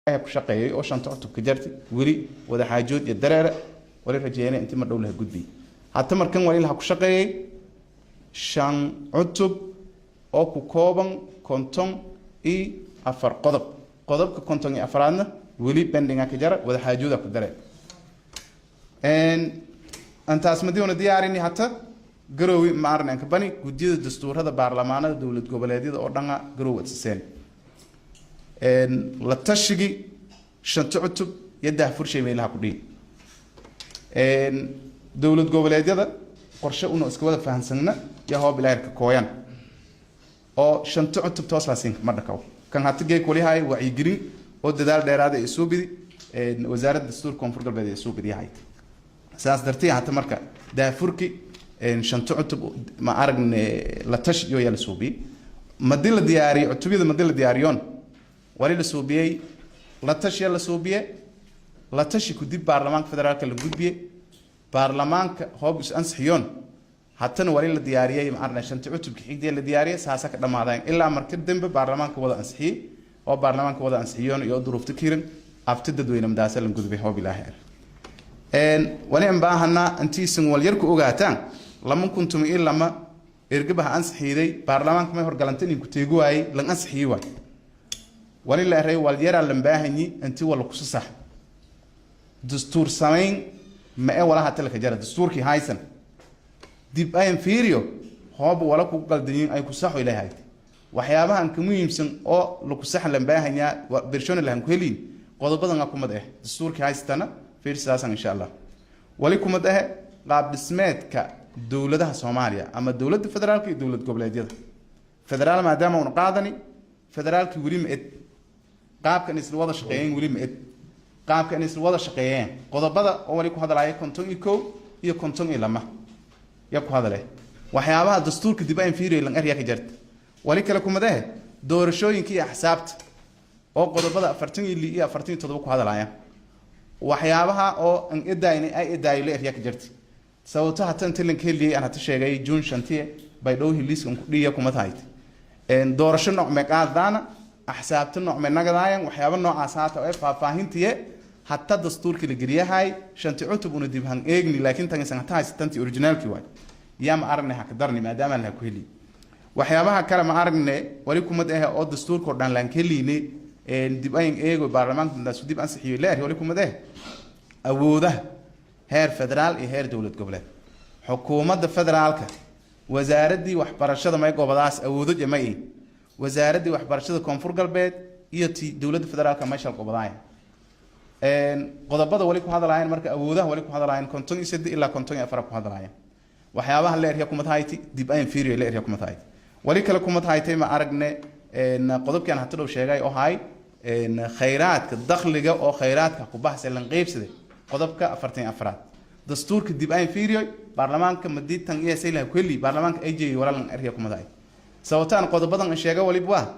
ku shaqeeyay oo shanta cutub ka jartay wali wada xaajood iyo dareere wali rajeeyay intii ma dhow la gudbi hatta markan wali la ku shaqeeyay shan cutub oo ku kooban konton iyo afar qodobka konton iyo afaraadna wali bandinga ka jara wada xaajooda ku dareere antaas madiina diyaarini hatta garowi maarnaan ka bani gudiyada dastuurada baarlamaanada dawlad goboleedyada oo dhan garow adseen la tashigi shanta cutub yada furshay meelaha ku dhig dawlad goboleedyada qorshe uu iska wada fahansanna yahay bilaarka kooyan oo shanta cutub toos la siin ma dhakaw kan hatigay kulihay wacyi gelin oo dadaal dheeraad ay soo bidi wasaaradda dastuurka koonfur galbeed ay soo bidiyahay saas dartii hatta marka daafurki shanta cutub ma aragne la tashiyo yala soo bi madil diyaari cutubida madil diyaariyon wali la soo biyay la tashiyo la soo biyay la tashi ku dib baarlamaanka federaalka la gudbiyay baarlamaanka hoobis ansixiyon hatta wali la diyaariyay ma arna shanta cutub xigdii la diyaariyay saasa ka dhamaadeen ilaa markii dambe baarlamaanka wada ansixiyay oo baarlamaanka wada ansixiyon iyo duruufta kiiran afta dadweyne madaasa la gudbiyay hoob ilaahay wali aan baahana antiisan wal yarku ogaataan lama kuntum ilama ergabaha ansixiiday baarlamaanka ma horgalantay in ku teego waay lan ansixiyay waay wali la ray wal yara lan baahani anti wal ku sax dastuur sameyn ma ay wala hatta la ka jara dastuurki haysan dib ay inferior hoob wala ku qaldin ay ku saxo ilaahay waxyaabaha aan ka muhiimsan oo la ku sax lan baahanya version la han ku helin qodobadan ku mad dastuurki haystana fiirsaasan insha Allah wali ku mad qaab dhismeedka dawladaha Soomaaliya ama dawladda federaalka iyo dawlad goboleedyada federaal maadaama uu qaadani federaalki wali ma qaabkan isla wada shaqeeyeen wali ma qaabkan isla wada shaqeeyeen qodobada oo wali ku hadalay konton iyo konton iyo lama ya ku hadalay waxyaabaha dastuurka dib ay fiiriyay lan ariya ka jirta wali kala ku madahe doorashooyinka iyo xisaabta oo qodobada 40 iyo 47 ku hadalaya waxyaabaha oo an edaayni ay edaayile ariya ka jirta sababta hatan tilan keliyay aan hata sheegay June 5 bay dhow hiliskan ku dhiya kuma tahay doorasho nooc ma qaadana axsaabta nooc ma nagadaayeen waxyaabo noocaas hata ay faahfaahintiye hatta dastuurka la gariyahay shanti cutub una dib han eegni laakiin tan san hata haystanti originalki way yaa ma aragnay haka darni maadaama la ku heli waxyaabaha kale ma aragnay wali kuma dhahay oo dastuurka oo dhan laan keliine dib ay eego baarlamaanka daas dib ansixiyo leer wali kuma dhahay awoodaha heer federaal iyo heer dawlad goboleed xukuumadda federaalka wasaaradii waxbarashada may gobolaas awoodo jamay wasaaradii waxbarashada koonfur galbeed iyo dawladda federaalka meesha gobolaay qodobada wali ku hadalaayeen marka awoodaha wali ku hadalaayeen konton iyo 3 ilaa konton iyo 4 ku hadalaayeen waxyaabaha leer kuma tahayti dib ay inferior leer kuma tahayti wali kale kuma tahayti ma aragne qodobkan hatta dhow sheegay oo hay khayraadka dakhliga oo khayraadka ku baxsan lan qaybsaday qodobka 44 dastuurka dib ay inferior baarlamaanka madiitan iyo saylaha kulli baarlamaanka ay jeeyay walaal ariya kuma tahay sababtaan qodobadan aan sheegay waliba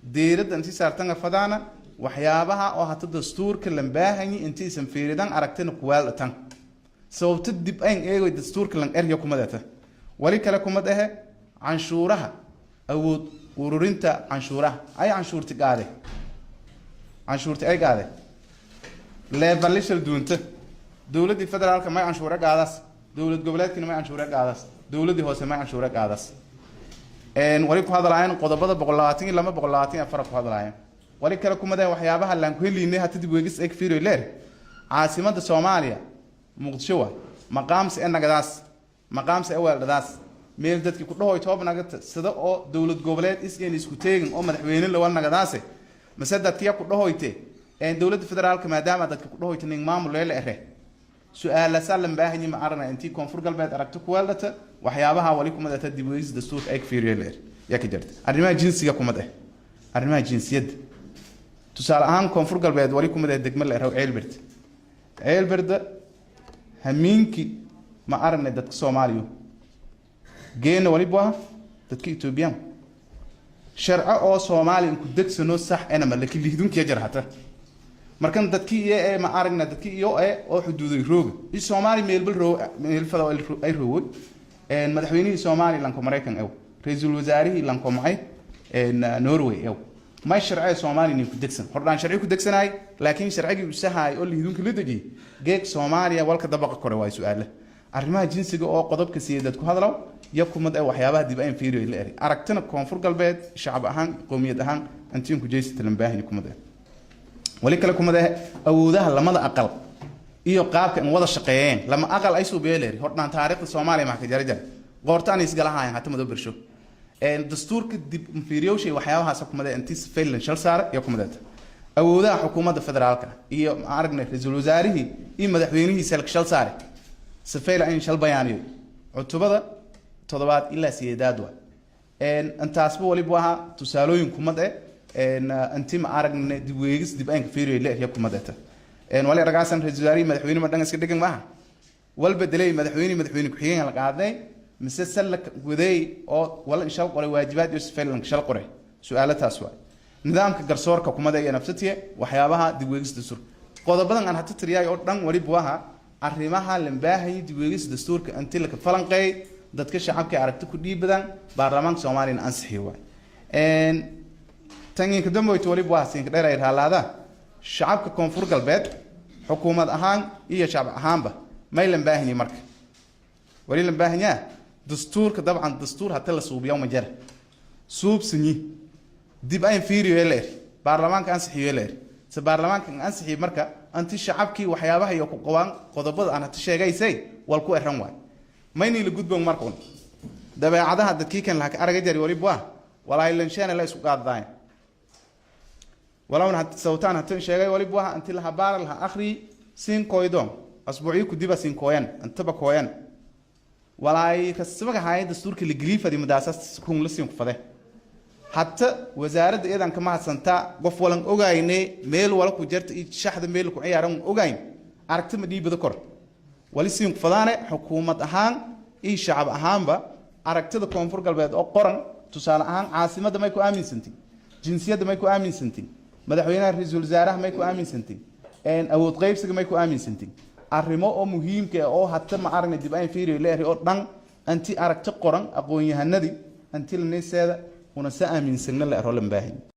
diiradda intii saartan fadaana waxyaabaha oo hata dastuurka lan baahani intii san fiiridan aragtana ku waalatan sababta dib ay eego dastuurka lan ariya kuma data wali kale kuma dhahe canshuuraha awood ururinta canshuuraha ay canshuurti qaade levelishal duunta dawladda federaalka ma canshuura qaadaas dawlad goboleedkina ma canshuura qaadaas dawladda hoose ma canshuura qaadaas wali ku hadalaayeen qodobada 122 ku hadalaayeen wali kale kuma day waxyaabaha laan ku heliinay hata dib weegis ay fiiro leer caasimada Soomaaliya Muqdisho waa maqaamsi awaaldaas meel dadkii ku dhahoy toobnaga sida oo dawlad goboleed isku teegin oo madaxweyne la wan nagadaas masadadkii ku dhahoyte dawladda federaalka maadaama dadka ku dhahoyte nin maamul leeyahay su'aal salam baahni ma arna intii koonfur galbeed aragto ku waalata waxyaabaha wali kuma data dib weegis dastuurka ay fiiro leer yaa ka jirta arrimaha jinsiga kuma dhahay arrimaha jinsiyada tusaale ahaan koonfur galbeed wali kuma dhahay degmo la raw ceelbird hamiinki ma arna dadka Soomaaliyo geena wali baa dadka Ethiopian sharci oo Soomaaliya ku degsano sax ana ma laki lihdunkiya jarhata markan dadkii ee ma aragna dadkii iyo oo xuduuday roog Soomaali meel fado ay roog madaxweynihii Soomaaliland ko Mareykan ra'iisul wasaarihii lan ko maxay Norway ما الشرعية سومالي نيكو دكسن هردان شرعي كو دكسناي لكن شرعي وسهاي يقول لي هدون كل دجي جيك سوماليا والك دبق كره واي سؤاله arrimaha jinsiga oo qodobka sideed ku hadlaw yakumad ay waxyaabaha dib ay fiiriyo la eri aragtana koonfur galbeed shacab ahaan qoomiyad ahaan antiin ku jeysata lambaahin kumad wali kale kumad awoodaha lamada aqal iyo qaabka in wada shaqeeyeen lama aqal ay soo beeleeri hordaan taariikhda Soomaaliya ma ka jarjar qoortaan isgalahaayeen hata mado birsho dastuurka dib fiiriyo shay waxyaabahaas kumad antii faylan shal saar iyo kumad awoodaha xukuumadda federaalka iyo aragnay ra'iisul wasaarihi iyo madaxweynihiisa shal saar سفيل عين شل بيانيو عتبة تضبط إلا سيداد و أنت أسبوع ولي بوها تسألون كمدة أنتم عارقنا دبويجس دبأين كفيري لا هي كمدته ولا رجعسن رجالي مدحوين مدرنا سكدكن معها والبدلي مدحوين كحيين على قاعدة مسلسل لك وذي أو ولا إن شاء الله واجبات يسفل لك شل قري سؤالتها سؤال نظام كجرسور كمدة نفسها وحيابها دبويجس دستور قاضي بدن عن حتى تريا يوردن ولي بوها arrimaha lambaahay dibweegis dastuurka intii la falanqay dadka shacabka aragti ku dhiibadan baarlamaanka Soomaaliya ansixi waay tan in kadambo wali baasin dheeray halaada shacabka koonfur galbeed xukuumad ahaan iyo shacab ahaanba may lambaahay marka wali lambaahay dastuurka dabcan dastuur hatta la suubiyo ma jira suubsini dib ay fiiriyo leer baarlamaanka ansixiyo leer baarlamaanka ansixi marka anti shacabkii waxyaabaha iyo ku qabaan qodobada aan hata sheegaysay wal ku eran waay mayni la gudboon markoon dabeecadaha dadkii kan la araga jari wali baa walaa ilan sheena la isku qaadaan walaa hata sawtaan hata sheegay wali baa anti la habaar la akhri sin koydon asbuuci ku diba sin kooyan anta ba kooyan walaa kasbaga hay'ad dastuurka la galiifadi madaasas kun la sin ku faday حتى وزارة إذا كما سنتا قف ولا أوجايني ميل ولا كجرت شحذ ميل كعيارهم أوجاين أركت مدي بذكر ولسيم فلانة حكومة أهان إيه شعب أهان با أركت ذا كونفور قلبه أو قرن تسال أهان عاصمة ده ما يكون آمن سنتي جنسية ده ما يكون آمن سنتي مدحوينا رئيس الوزراء ما يكون آمن سنتي إن أو تغيب سك ما يكون آمن سنتي الرماء مهم كأو حتى ما أرنا دبائن فيري لا رئيس دان أنتي أركت قرن أقوي هندي أنتي الناس هذا ونسأ من سنة الأرهل مباهن